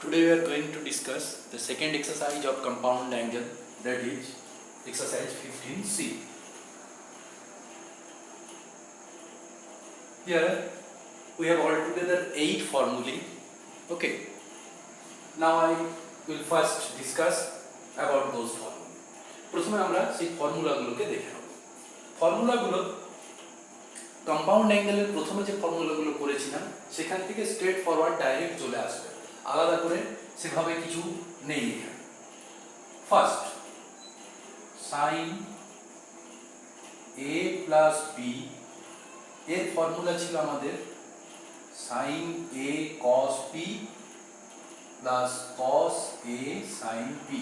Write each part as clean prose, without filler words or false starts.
Today we are going to discuss the second exercise of compound angle, that is exercise 15C. Here we have altogether 8 formulae. Okay. Now I will first discuss about those formulae. প্রথমে আমরা সেই ফর্মুলাগুলোকে দেখে নেব। ফর্মুলাগুলো compound অ্যাঙ্গেলের প্রথমে যে ফর্মুলাগুলো করেছিলাম সেখান থেকে স্ট্রেট ফরওয়ার্ড ডাইরেক্ট চলে আসবে, আলাদা করে সেভাবে কিছু নেই এখানে। ফার্স্ট সাইন এ প্লাস বি এর ফর্মুলা ছিল আমাদের সাইন এ কস বি প্লাস কস এ সাইন বি।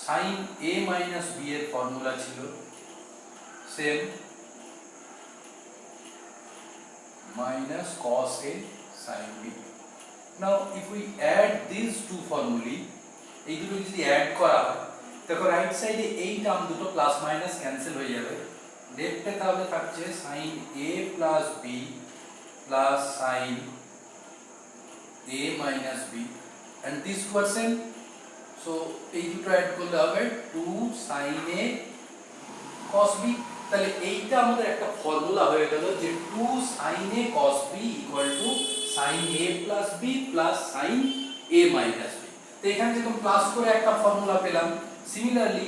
সাইন এ মাইনাস বি এর ফর্মুলা ছিল same minus cos A sin B. Now if we add these two formulae, এই দুটো যদি অ্যাড করা হয় দেখো রাইট সাইডে এই টার্ম দুটো প্লাস মাইনাস ক্যান্সেল হয়ে যাবে, লেফটে তাহলে থাকছে sin A plus B plus sin A minus B and this percent, so এই দুটো অ্যাড করলে হবে 2 sin A cos B। তাহলে এইটা আমাদের একটা ফর্মুলা হয়ে গেল যে 2 sin A cos B equal to sin A plus B plus sin A minus B। তো এখানে যেরকম প্লাস করে একটা ফর্মুলা পেলাম, সিমিলারলি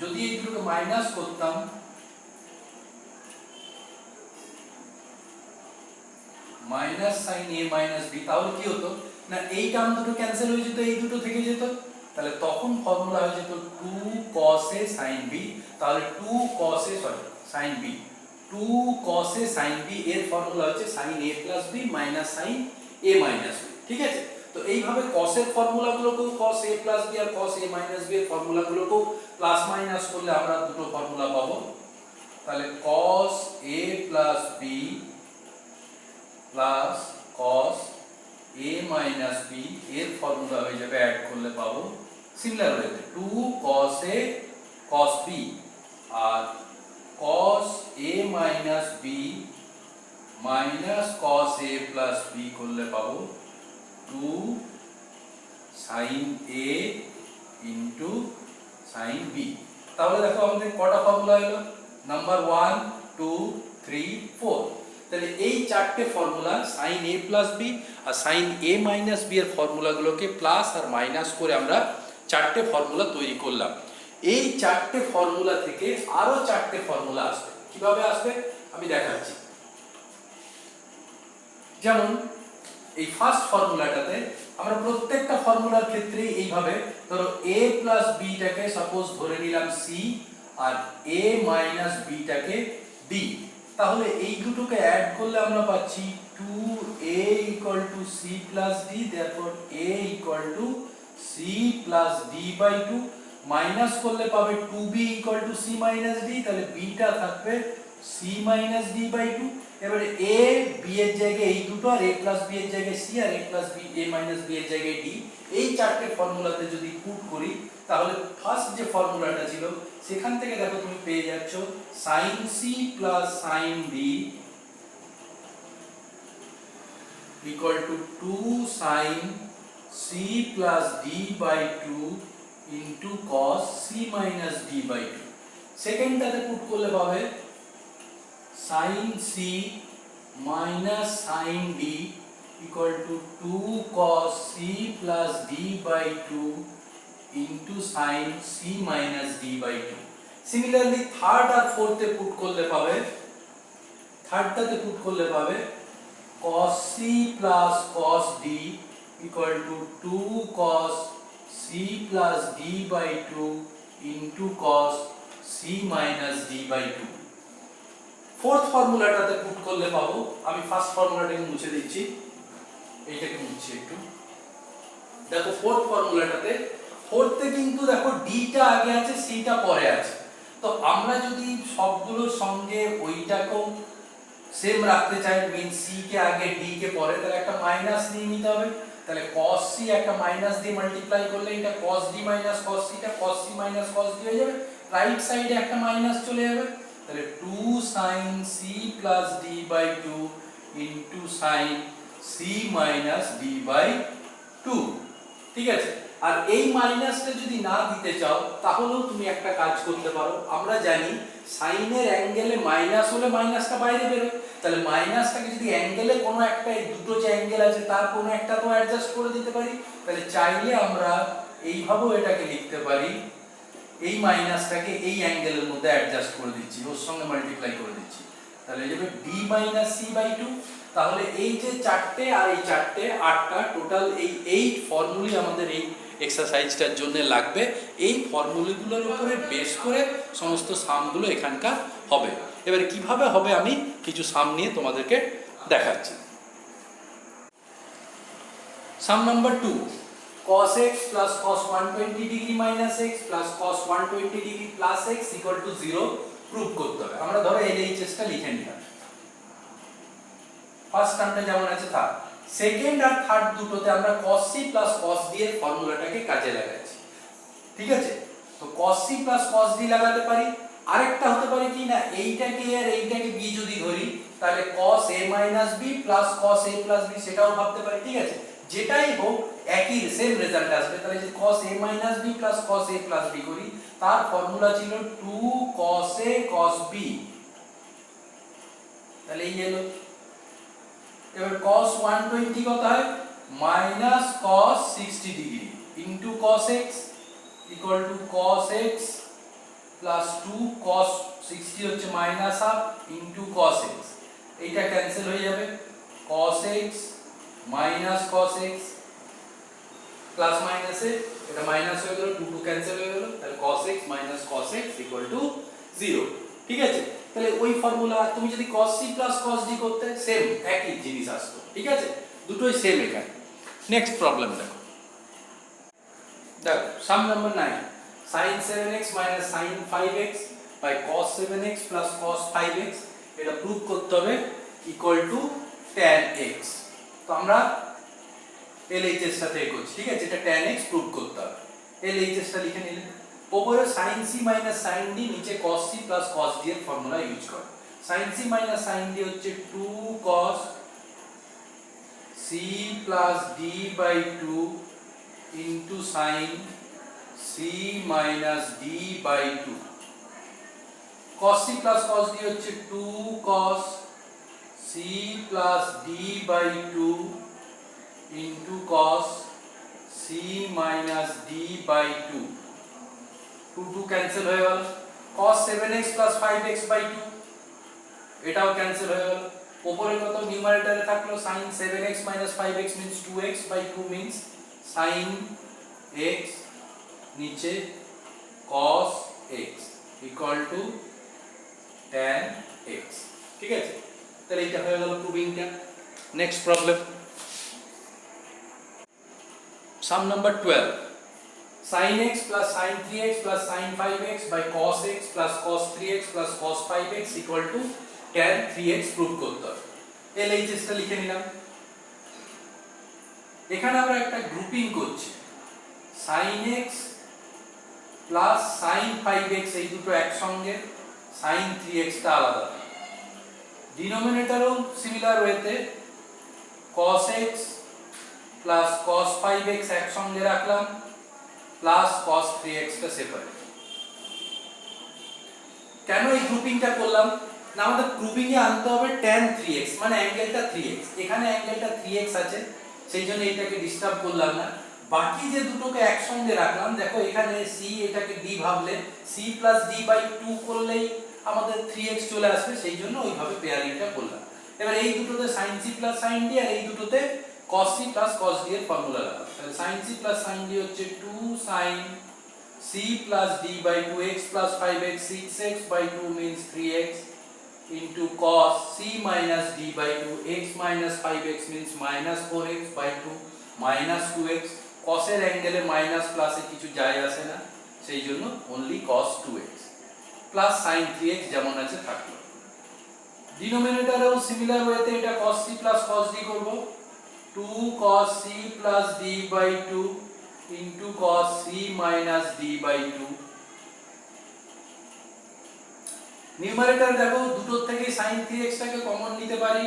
যদি এই দুটোকে মাইনাস করতাম minus sin A minus B, তাহলে কি হতো না এই টার্ম দুটো ক্যান্সেল হয়ে যেত, এই দুটো থেকে যেত, তাহলে তখন ফর্মুলা হয়ে যেত 2 cos A sin B। তাহলে 2 cos A sin B, 2 cos A sin B এর ফর্মুলা হচ্ছে sin A plus B minus sin A minus B। ঠিক আছে, তো এইভাবে cos এর ফর্মুলাগুলোকেও cos A plus B R cos A minus B এর ফর্মুলাগুলোকেও plus minus করলে আমরা দুটো ফর্মুলা পাবো। তাহলে cos A plus B plus cos A minus B এর ফর্মুলা হয়ে যাবে, অ্যাড করলে পাবো সিমিলার ওয়েতে 2 cos A cos B R cos A minus B minus cos A plus B করলে পাবো 2 sin A into sin B। তাহলে দেখো আমাদের কটা ফর্মুলা হলো, নাম্বার 1 2 3 4। তাহলে এই চারটে formula sin A plus B আর sin A minus B এর ফর্মুলাগুলোকে প্লাস আর মাইনাস করে আমরা চারটে ফর্মুলা তৈরি করলাম। এই চারটে ফর্মুলা থেকে আরো চারটে ফর্মুলা আসবে। কিভাবে আসবে আমি দেখাচ্ছি। যেমন এই ফার্স্ট ফর্মুলাটাতে আমরা প্রত্যেকটা ফর্মুলার ক্ষেত্রে এইভাবে ধরো a plus b টাকে সাপোজ ধরে নিলাম c R a minus b টাকে d, তাহলে এই দুটোকে অ্যাড করলে আমরা পাচ্ছি 2a equal to c plus d, therefore a equal to c plus d by 2, minus করলে পাবে 2b equal to c minus d, তাহলে b টা থাকবে c minus d by 2। এবারে a b এর জায়গায় এই দুটো আর a plus b এর জায়গায় c R a plus b a minus b এর জায়গায় d, এই চারটে ফর্মুলাতে যদি পুট করি তাহলে ফার্স্ট যে ফর্মুলাটা ছিল সেখান থেকে দেখো তুমি পেয়ে যাচ্ছ sin c plus sin d equal to 2 sin c plus d by 2 into cos c minus d by 2। সেকেন্ডটাতে put করলে পাবে sin c minus sin d equal to 2 cos c plus d by 2 into sin c minus d by 2। Similarly third আর ফোর্থে put করলে পাবে, থার্ডটাতে put করলে পাবে cos c plus cos d equal to 2 cos c plus d by 2 into cos c minus d by 2। Fourth ফর্মুলাটাতে put করলে পাবো, আমি ফার্স্ট ফর্মুলাটাকে মুছে দিচ্ছি, এইটাকে মুছছি একটু। দেখো ফোর্থ ফর্মুলাটাতে ফোর্থে কিন্তু দেখো d টা আগে আছে c টা পরে আছে, তো আমরা যদি সবগুলোর সঙ্গে ওইটাকেও সেম রাখতে চাই, মিন c কে আগে d কে পরে, তাহলে একটা মাইনাস নিয়ে নিতে হবে। তাহলে cos c একটা মাইনাস দিয়ে মাল্টিপ্লাই করলে এটা cos d minus cos c টা cos c minus cos d হয়ে যাবে, রাইট সাইডে একটা মাইনাস চলে যাবে, তাহলে 2 sin c plus d by 2 into sin c minus d by 2। 2, ঠিক আছে। আর এই মাইনাসটা যদি না দিতে চাও তাহলেও তুমি একটা কাজ করতে পারো, আমরা জানি সাইনের অ্যাঙ্গেলে মাইনাস হলে মাইনাসটা বাইরে বেরোয়, তাহলে মাইনাসটাকে যদি অ্যাঙ্গেলে কোনো একটা, এই দুটো যে অ্যাঙ্গেল আছে তার কোনো একটা তো অ্যাডজাস্ট করে দিতে পারি, তাহলে চাইলে আমরা এইভাবেও এটাকে লিখতে পারি, এই মাইনাসটাকে এই অ্যাঙ্গেলের মধ্যে অ্যাডজাস্ট করে দিচ্ছি, ওর সঙ্গে মাল্টিপ্লাই করে দিচ্ছি, তাহলে যাবে b মাইনাস c বাই 2। তাহলে এই যে চারটে আর এই চারটে 8টা টোটাল এই 8 ফর্মুলাই আমাদের এই এক্সারসাইজটার জন্য লাগবে। এই ফর্মুলাগুলোর উপরে বেস করে সমস্ত সামগুলো এখানকার হবে। এবারে কিভাবে হবে আমি কিছু সাম নিয়ে তোমাদেরকে দেখাচ্ছি। সাম number 2, cos x plus cos 120 degree minus x plus cos 120 degree plus x equal to 0 prove করতে হবে। আমরা ধরো LHS টা লিখে নিলাম, ফার্স্ট টার্মটা যেমন আছে তা, সেকেন্ড আর থার্ড দুটোতে আমরা cos c plus cos d এর ফর্মুলাটাকে কাজে লাগাচ্ছি, ঠিক আছে। তো cos c plus cos d লাগাতে পারি, আরেকটা হতে পারে কি না, এইটাকে আর এইটাকে b যদি ধরি তাহলে cos a minus b plus cos a plus b সেটাও ভাবতে পারি, ঠিক আছে। যেটাই হোক একই সেম রেজাল্ট আসবে। তাহলে যে cos a minus b plus cos a plus b করি, তার ফর্মুলা ছিল 2 cos a cos b, তাহলে এই হলো। এবার cos 120 কত হয়, minus cos 60 degree into cos x equal to cos x plus 2 cos 60 হচ্ছে minus half into cos x, এইটা ক্যান্সেল হয়ে যাবে, cos x minus cos x plus মাইনাসে এটা মাইনাস হয়ে গেল, 2 ক্যান্সেল হয়ে গেল, তাহলে cos x minus cos x equal to 0, ঠিক আছে। তাহলে ওই ফর্মুলা তুমি যদি cos c plus cos d করতে সেম একই জিনিস আসতো, ঠিক আছে, দুটোই সেম এখানে। নেক্সট প্রবলেম দেখো, সাম number 9, sin 7x minus sin 5x by cos 7x plus cos 5x, এটা প্রুভ করতে হবে ইকুয়াল টু tan x। তো আমরা LHS সাথে করছি, ঠিক আছে, এটা tan x প্রুভ করতে হবে। LHS টা লিখে নিলে, উপরে sin c minus sin d, নিচে cos c plus cos d এর ফর্মুলা ইউজ করো। sin c minus sin d হচ্ছে 2 cos c plus d by 2 into sin c minus d by 2, cos c plus cos d হচ্ছে 2 cos c plus d by 2 into cos c minus d by 2, 2 cancel হয়ে গেল, cos 7x plus 5x by 2 এটাও cancel হয়ে গেল। উপরে কত নিউমারেটরে থাকলো sin 7x minus 5x means 2x by 2 means sin x, নিচে cos x equal to tan x, ঠিক আছে। তাহলে এটা হয়ে গেল প্রুভিংটা। Next problem, some number 12, sin x plus sin 3x plus sin 5x by cos x plus cos 3x plus cos 5x equal to tan 3x prove করতে হবে। LHS টা লিখে নিলাম। এখানে আমরা একটা গ্রুপিং করছি, sin x plus sin 5x এই দুটো একসঙ্গে, sin 3x টা আলাদা। ডিনোমিনেটরও সিমিলার ওয়েতে cos x plus cos 5x একসঙ্গে রাখলাম, প্লাস cos 3x টা সেপারেট। কেন এই গ্রুপিংটা করলাম না, আমাদের গ্রুপিং এ আনতে হবে tan 3x মানে অ্যাঙ্গেলটা 3x, এখানে অ্যাঙ্গেলটা 3x আছে সেই জন্য এটাকে ডিস্টার্ব করলাম না। বাকি যে দুটোকে একসঙ্গে রাখলাম, দেখো এখানে c এটাকে d ভাবলে c plus d by 2 করলেই আমাদের 3x চলে আসবে, সেই জন্য ওইভাবে পেয়ারিংটা করলাম। এবার এই দুটোতে sin c plus sin d আর এই দুটোতে cos c plus cos d এর ফর্মুলা লাগাবো। তাহলে sin c plus sin d হচ্ছে 2 sin c plus d by 2x plus 5x, 6x by 2 means 3x into cos c minus d by 2 x minus 5x means minus 4x by 2 minus 2x, cos এর অ্যাঙ্গেলে minus প্লাসে কিছু যায় আসে না, সেই জন্য only cos 2x plus sin 3x যেমন আছে থাকলো। ডিনোমিনেটরেও সিমিলার ওয়েতে এটা cos c plus cos d করব, 2 cos c plus d by 2 into cos c minus d by 2। Numerator দেখো দুটোর থেকে sin 3x টাকে কমন নিতে পারি,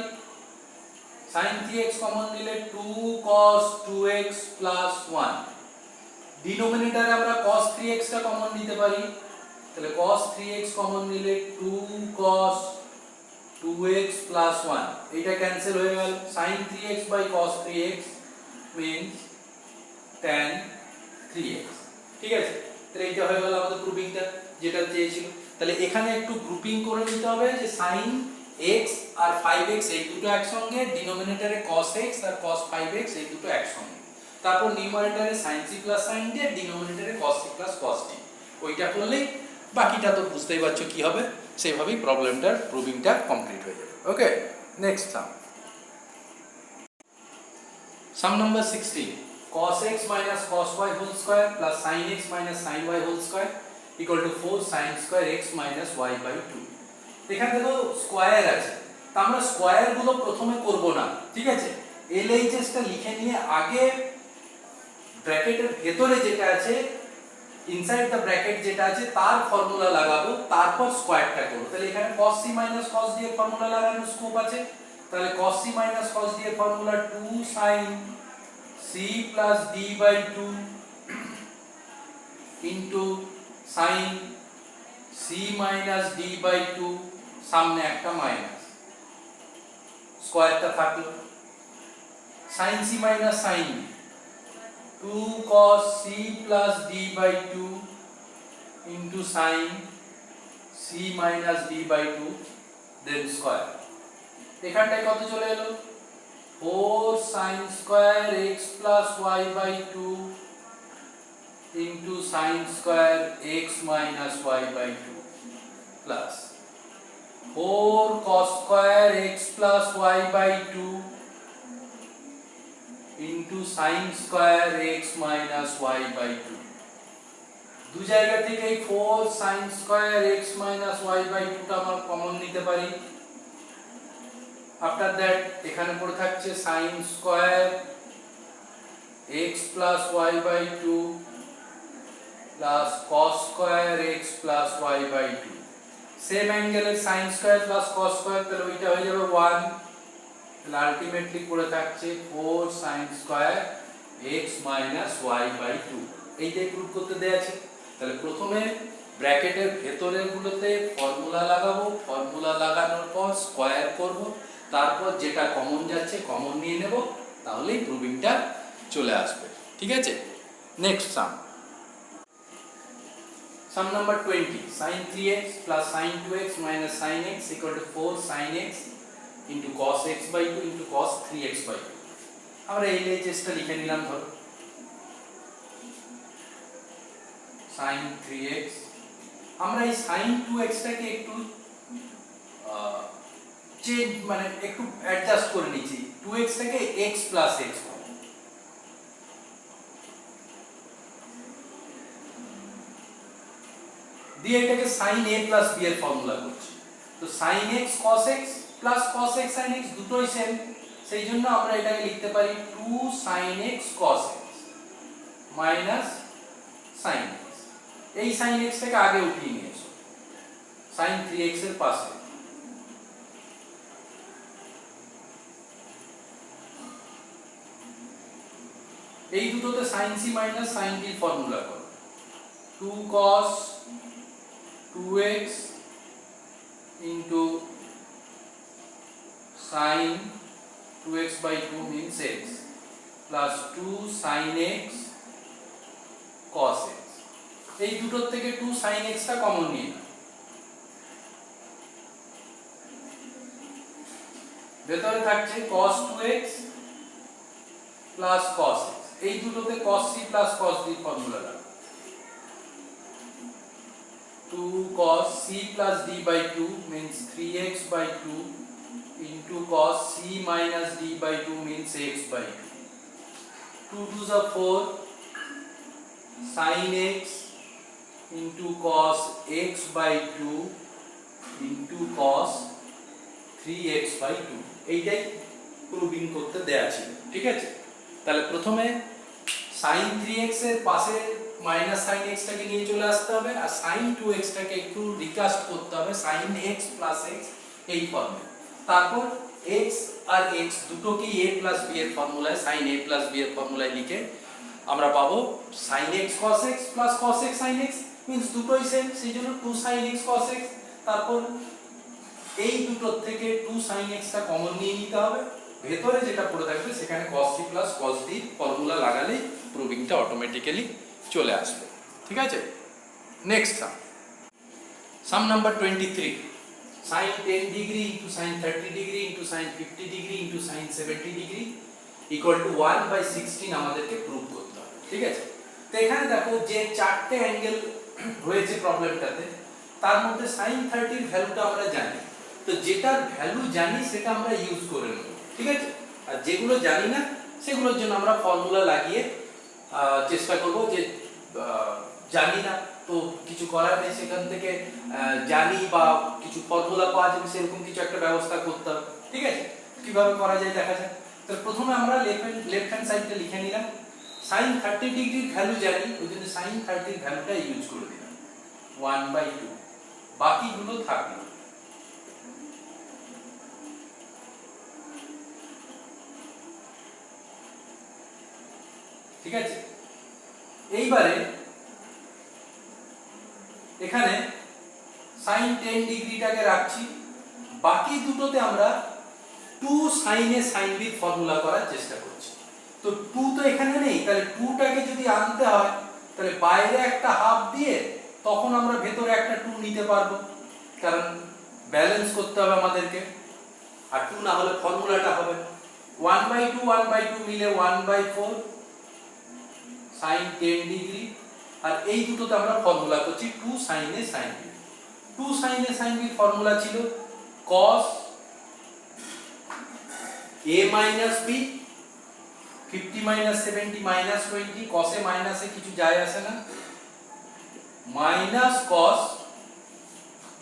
sin 3x কমন নিলে 2 cos 2x plus 1, ডিনোমিনেটরে আমরা cos 3x টা কমন নিতে পারি, তাহলে cos 3x কমন নিলে 2 cos 2x plus 1, এটা ক্যান্সেল হয়ে গেল, sin 3x by cos 3x means tan 3x। ঠিক আছে, তাহলে এটা হয়ে গেল আমাদের প্রুফিংটা যেটা চেয়েছিল। তাহলে এখানে একটু গ্রুপিং করে নিতে হবে যে sin x আর 5x এই দুটো একসঙ্গে, ডিনোমিনেটরে cos x আর cos 5x এই দুটো একসঙ্গে, তারপর নিউমারেটরে sin c plus sin d, ডিনোমিনেটরে cos c plus cos d, ওইটা করলেই বাকিটা তো বুঝতেই পারছো কি হবে, সেভাবেই প্রবলেমটার প্রুফিংটা কমপ্লিট হয়ে যাবে। ওকে, next sum number 16, cos x minus cos y whole square plus sin x minus sin y whole square equal to 4 sin square x minus y by 2। এখানে দেখো স্কয়ার আছে, তা আমরা স্কয়ার গুলো প্রথমে করব না, ঠিক আছে, LHS টা লিখে নিয়ে আগে ব্র্যাকেটের ভেতরে যেটা আছে, ইনসাইড দ্য ব্র্যাকেট যেটা আছে তার ফর্মুলা লাগাবো, তারপর স্কয়ারটা করব। তাহলে এখানে cos c minus cos d এর ফর্মুলা লাগানোর স্কোপ আছে, তাহলে cos c minus cos d এর formula 2 sin c plus d by 2 into sin c minus d by 2, সামনে একটা মাইনাস, স্কয়ারটা থাকলো, sin c minus sin d 2 cos c plus d by 2 into sin c minus d by 2 then square। এখানটায় কত চলে এলো, 4 sin square x plus y by 2 into sin square x minus y by 2 plus 4 cos square x plus y by 2 into sin square x minus y by 2। দু জায়গা থেকে 4 sin square x minus y by 2 টা আমরা common নিতে পারি। After that এখানে পড়ে থাকছে sin square x plus y by 2 plus cos square x plus y by 2, same অ্যাঙ্গেলের sin square plus cos square, তাহলে ওইটা হয়ে যাবে 1, তাহলে আলটিমেটলি পড়ে থাকছে 4 sin square x minus y by 2, এইটাই প্রুফ করতে দেয়া আছে। তাহলে প্রথমে ব্র্যাকেটের ভেতরের গুলোতে ফর্মুলা লাগাবো, ফর্মুলা লাগানোর পর স্কয়ার করব, তারপর যেটা কমন যাচ্ছে কমন নিয়ে নেব, তাহলেই প্রুফিংটা চলে আসবে। ঠিক আছে, next sum number 20, sin 3x plus sin 2x minus sin x equal to 4 sin x into cos x by 2 into cos 3x by 2। আমরা এই LHS টা লিখে নিলাম, ধরো sin 3x, আমরা এই sin 2x টাকে একটু চেঞ্জ মানে একটু অ্যাডজাস্ট করে নিয়েছি, 2x টাকে x plus x দিয়ে এটাকে sin a plus b এর ফর্মুলা করছি। তো sin x cos x plus cos x sin x দুটোই সেম, সেই জন্য আমরা এটাকে লিখতে পারি 2 sin x cos x minus sin x। এই sin x টাকে আগে উঠিয়ে নিয়ে এসো sin 3x এর পাশে, এই দুটোতে sin c minus sin d formula করো, 2 cos 2x into sin 2x by 2 means x plus 2 sin x cos x, এই দুটোর থেকে 2 sin x টা কমন নিয়ে নাও, ভেতরে থাকছে cos 2x plus cos x, এই দুটোতে cos c plus cos d formula লাগবে, 2 cos c plus d by 2 means 3x by 2 into cos c minus d by 2 means x by 2, 2 to the 4 sin x into cos x by 2 into cos 3x by 2, এইটাই proving করতে দেয়া ছিল। ঠিক আছে, তাহলে প্রথমে sin 3x এর পাশে মাইনাস sin x টাকে নিয়ে চলে আসতে হবে, আর sin 2x টাকে একটু রিকাস্ট করতে হবে sin x plus x এই ফর্মে। তারপর x আর x দুটোকেই a প্লাস b এর ফর্মুলায় sin a প্লাস b এর ফর্মুলায় লিখে আমরা পাবো sin x cos x plus cos x sin x means দুটোই সেম, সেই জন্য 2 sin x cos x। তারপর এই দুটোর থেকে 2 sin x টা কমন নিয়ে নিতে হবে, ভেতরে যেটা পড়ে থাকবে সেখানে cos c plus cos d formula লাগালেই প্রুভিংটা অটোমেটিক্যালি চলে আসবে। ঠিক আছে, next sum number 23, sin 10 degree into sin 30 degree into sin 50 degree into sin 70 degree equal to 1/16 আমাদেরকে প্রুভ করতে হবে। ঠিক আছে, তো এখানে দেখো যে চারটে অ্যাঙ্গেল রয়েছে প্রবলেমটাতে, তার মধ্যে sin 30 এর ভ্যালুটা আমরা জানি, তো যেটার ভ্যালু জানি সেটা আমরা ইউজ করে নেব। ঠিক আছে, আর যেগুলো জানি না সেগুলোর জন্য আমরা ফর্মুলা লাগিয়ে চেষ্টা করব, যে জানি না তো কিছু করার নেই, সেখান থেকে জানি বা কিছু ফর্মুলা পাওয়া যাবে সেরকম কিছু একটা ব্যবস্থা করতে হবে। ঠিক আছে, কিভাবে করা যায় দেখা যাক। তো প্রথমে আমরা লেফট হ্যান্ড সাইডটা লিখে নিলাম, sin 30 ডিগ্রির ভ্যালু জানি, ওই জন্য sin 30 এর ভ্যালুটা ইউজ করে দিলাম 1/2, বাকিগুলো থাকলো। ঠিক আছে, এইবারে এখানে sin 10 ডিগ্রিটাকে রাখছি, বাকি দুটোতে আমরা 2 sin a sin b formula করার চেষ্টা করছি। তো 2 তো এখানে নেই, তাহলে 2টাকে যদি আনতে হয় তাহলে বাইরে একটা হাফ দিয়ে তখন আমরা ভেতরে একটা 2 নিতে পারবো, কারণ ব্যালেন্স করতে হবে আমাদেরকে, আর 2 না হলে ফর্মুলাটা হবে 1/2 মিলে 1/4 sin 10 ডিগ্রি, আর এই দুটোতে আমরা ফর্মুলা করছি 2 sin a sin b। 2 sin a sin b formula ছিল cos a minus b 50 minus 70 minus 20, cos a minus a কিছু যায় আসে না, minus cos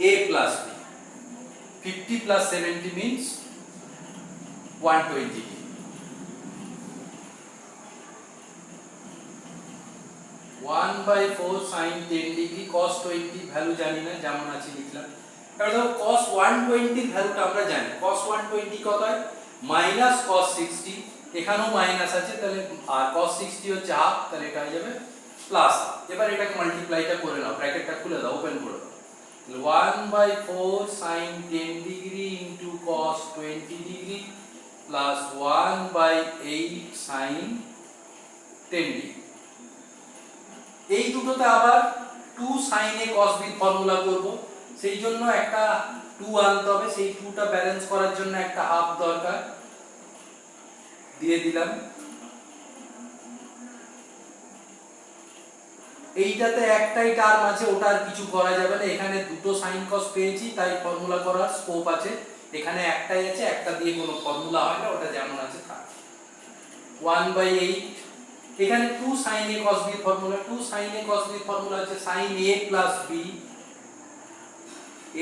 a plus b, 50 plus 70 means 120। 1/4 sin 10 degree cos 20 value জানি না, যেমন আছে লিখলাম। এবার দেখো cos 120 এর ভ্যালুটা আমরা জানি, cos 120 কত হয় minus cos 60, এখানেও মাইনাস আছে তাহলে, আর cos 60 হচ্ছে হাফ, তাহলে এটা হয়ে যাবে প্লাস হাফ। এবার এটাকে মাল্টিপ্লাইটা করে নাও, ব্র্যাকেটটা খুলে দাও, ওপেন করে দাও, 1/4 sin 10 degree into cos 20 degree plus 1/8 sin 10 degree. এই দুটোতে আবার 2 sin a cos b formula করব, সেই জন্য একটা 2 আনতে হবে, সেই 2টা ব্যালেন্স করার জন্য একটা হাফ দরকার, দিয়ে দিলাম। এইটাতে একটাই টার্ম আছে, ওটা আর কিছু করা যাবে না, এখানে দুটো sin cos পেয়েছি তাই ফর্মুলা করার স্কোপ আছে, এখানে একটাই আছে, একটা দিয়ে কোনো ফর্মুলা হয় না, ওটা যেমন আছে থাক। 1/8, এখানে 2 sin a cos b formula, 2 sin a cos b formula হচ্ছে sin a plus b,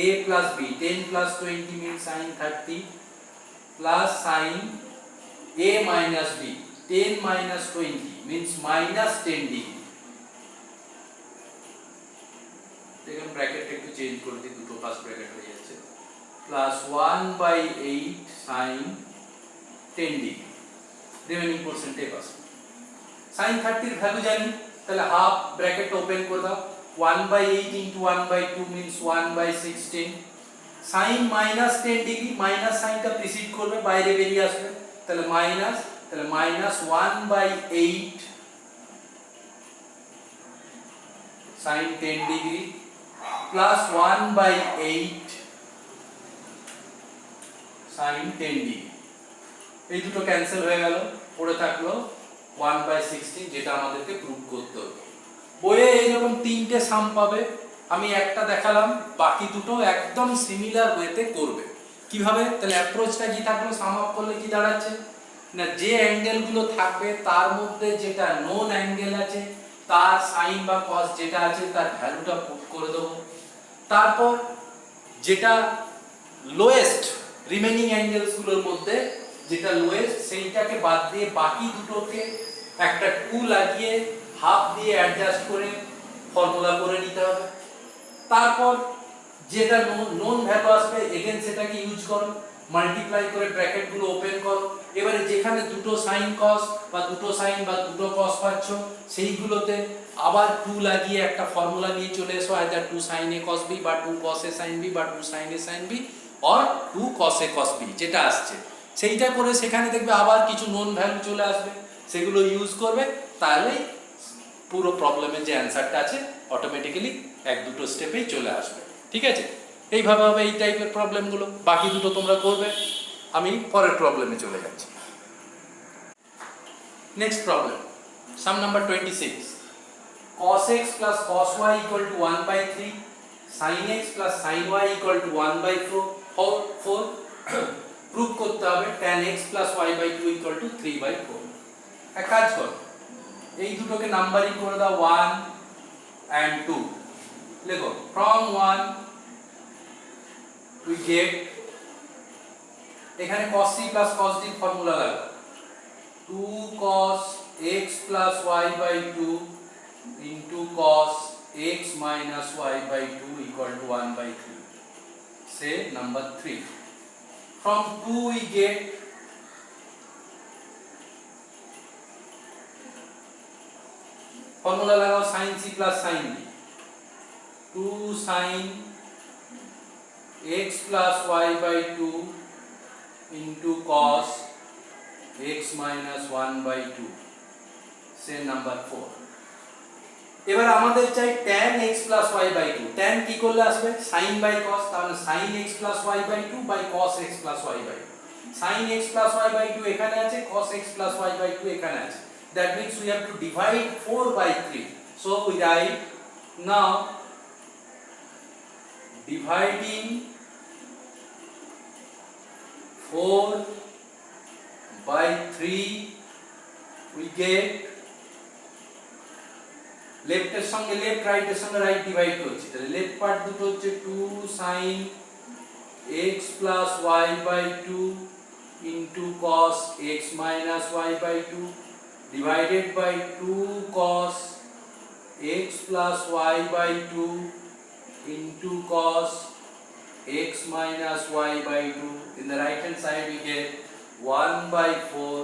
a plus b 10 plus 20 means sin 30 plus sin a minus b 10 minus 20 means minus 10 degree. দেখুন ব্র্যাকেটটা একটু চেঞ্জ করে দিই, দুটো ফার্স্ট ব্র্যাকেট হয়ে যাচ্ছে, plus 1/8 sin 10 degree, remaining percentage আছে। sin 30 এর ভ্যালু জানি, তাহলে হাফ ব্র্যাকেটটা ওপেন করে দাও, 1/8 into 1/2 means 1/16, sin minus 10 degree, minus সাইনটা প্রিসিড করবে, বাইরে বেরিয়ে আসবে, তাহলে minus 1/8 sin 10 degree plus 1/8 sin 10 degree. এই দুটো ক্যান্সেল হয়ে গেল, পড়ে থাকলো 1/16, যেটা আমাদেরকে প্রুভ করতে হবে। বইয়ে এইরকম তিনটে সাম পাবে, আমি একটা দেখালাম, বাকি দুটো একদম সিমিলার ওয়েতে করবে। কিভাবে? তাহলে অ্যাপ্রোচটা কি থাকলো, সাম আপ করলে কি দাঁড়াচ্ছে না, যে অ্যাঙ্গেলগুলো থাকবে তার মধ্যে যেটা নোন অ্যাঙ্গেল আছে তার সাইন বা কস যেটা আছে তার ভ্যালুটা পুট করে দেবো, তারপর যেটা লোয়েস্ট রিমেইনিং অ্যাঙ্গেলসগুলোর মধ্যে যেটা লোয়েস্ট সেইটাকে বাদ দিয়ে বাকি দুটোকে একটা 2 লাগিয়ে হাফ দিয়ে অ্যাডজাস্ট করে ফর্মুলা করে নিতে হবে। তারপর যেটা নোন ভ্যালু আসবে এগেন সেটাকে ইউজ করো, মাল্টিপ্লাই করে ব্র্যাকেটগুলো ওপেন করো। এবারে যেখানে দুটো সাইন কস বা দুটো সাইন বা দুটো কস পাচ্ছ সেইগুলোতে আবার 2 লাগিয়ে একটা ফর্মুলা নিয়ে চলে এসো, either 2 sin a cos b বা 2 cos a sin b বা 2 sin a sin b or 2 cos a cos b যেটা আসছে সেইটা করে সেখানে দেখবে আবার কিছু নোন ভ্যালু চলে আসবে, সেগুলো ইউজ করবে, তাহলেই পুরো প্রবলেমের যে অ্যান্সারটা আছে অটোমেটিক্যালি এক দুটো স্টেপেই চলে আসবে। ঠিক আছে, এইভাবে হবে এই টাইপের প্রবলেমগুলো। বাকি দুটো তোমরা করবে, আমি পরের প্রবলেমে চলে যাচ্ছি। Next problem, some number 26, cos x plus cos y equal to 1/3, sin x plus sin y equal to 1/4 prove করতে হবে tan x plus y/2 equal to 3/4। এক কাজ করো, এই দুটোকে নাম্বারিং করে দাও 1 and 2, লেখো from 1 we get, এখানে cos c plus cos d formula লাগবে, 2 cos x plus y/2 into cos x minus y/2 equal to 1/3, say number 3. From 2 we get formula লাগাও sin c plus sin d, 2 sin x plus y/2 into cos x minus 1/2, say number 4. এবার আমাদের চাই tan x plus y/2, tan কি করলে আসবে sin by cos, তাহলে sin x plus y/2 by cos x plus y/2, sin x plus y/2 এখানে আছে, cos x plus y/2 এখানে আছে, that means we have to divide 4/3, so we write now dividing 4/3 we get, left এর সঙ্গে left, right এর সঙ্গে right divide করছি, তাহলে লেফট পার্ট দুটো হচ্ছে 2 sin x plus y/2 into cos x minus y/2 divided by 2 cos x plus y/2 into cos x minus y/2, in the right hand side we get 1/4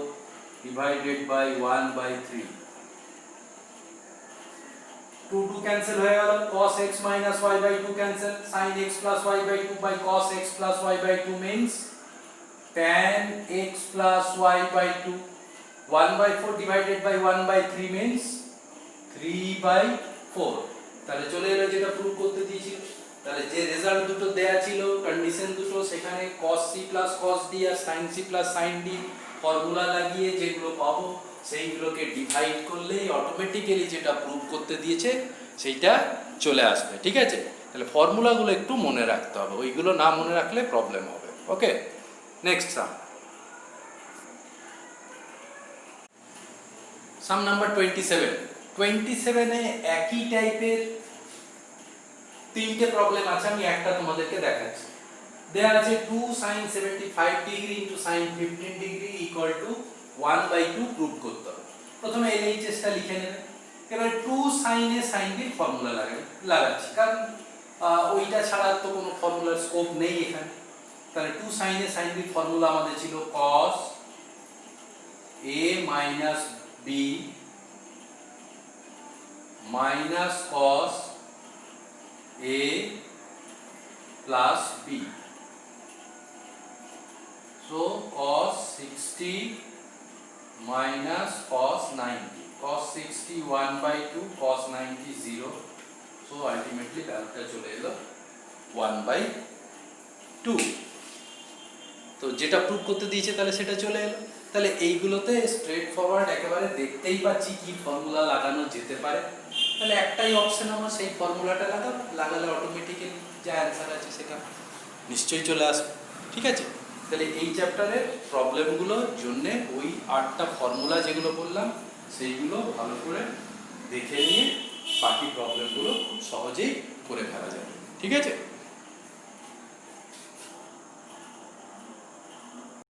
divided by 1/3, 2 cancel হয়ে গেল, cos x minus y/2 cancel, sin x plus y/2 by cos x plus y/2 means tan x plus y/2, 1/4 divided by 1/3 means 3/4, তাহলে চলে এলো যেটা prove করতে দিয়েছিল। তাহলে যে রেজাল্ট দুটো দেয়া ছিল, কন্ডিশন দুটো, সেখানে cos c plus cos d আর sin c plus sin d formula লাগিয়ে যেগুলো পাবো সেইগুলোকে ডিভাইড করলেই অটোমেটিক্যালি যেটা প্রুভ করতে দিয়েছে সেইটা চলে আসবে। ঠিক আছে, তাহলে ফর্মুলাগুলো একটু মনে রাখতে হবে, ওইগুলো না মনে রাখলে প্রবলেম হবে। ওকে, নেক্সট সাম নাম্বার 27 এ একই টাইপের তিনটে প্রবলেম আছে, আমি একটা তোমাদেরকে দেখাচ্ছি। দেয়া আছে 2 sin 75 degree into sin 15 degree equal to 1/2 prove করতে হবে। প্রথমে LHS টা লিখে নেবে, এবার 2 sin a sin b formula লাগাচ্ছি, কারণ ওইটা ছাড়া তো কোনো ফর্মুলার স্কোপ নেই এখানে। তাহলে 2 sin a sin b formula আমাদের ছিল cos a minus b minus cos a plus b, so cos 60 minus cos 90, cos 60 1/2, cos 90 0, so ultimately ভ্যালুটা চলে এলো 1/2। তো যেটা প্রুভ করতে দিয়েছে তাহলে সেটা চলে এলো। তাহলে এইগুলোতে স্ট্রেট ফরওয়ার্ড একেবারে দেখতেই পাচ্ছি কি ফর্মুলা লাগানো যেতে পারে, তাহলে একটাই অপশন আমার, সেই ফর্মুলাটা লাগালে অটোমেটিক্যালি যা অ্যান্সার আছে সেটা নিশ্চয়ই চলে আসবে। ঠিক আছে, তাহলে এই চ্যাপ্টারের প্রবলেমগুলোর জন্য ওই 8টা ফর্মুলা যেগুলো বললাম সেইগুলো ভালো করে দেখে নিয়ে বাকি প্রবলেমগুলো খুব সহজেই করে ফেলা যাবে। ঠিক আছে।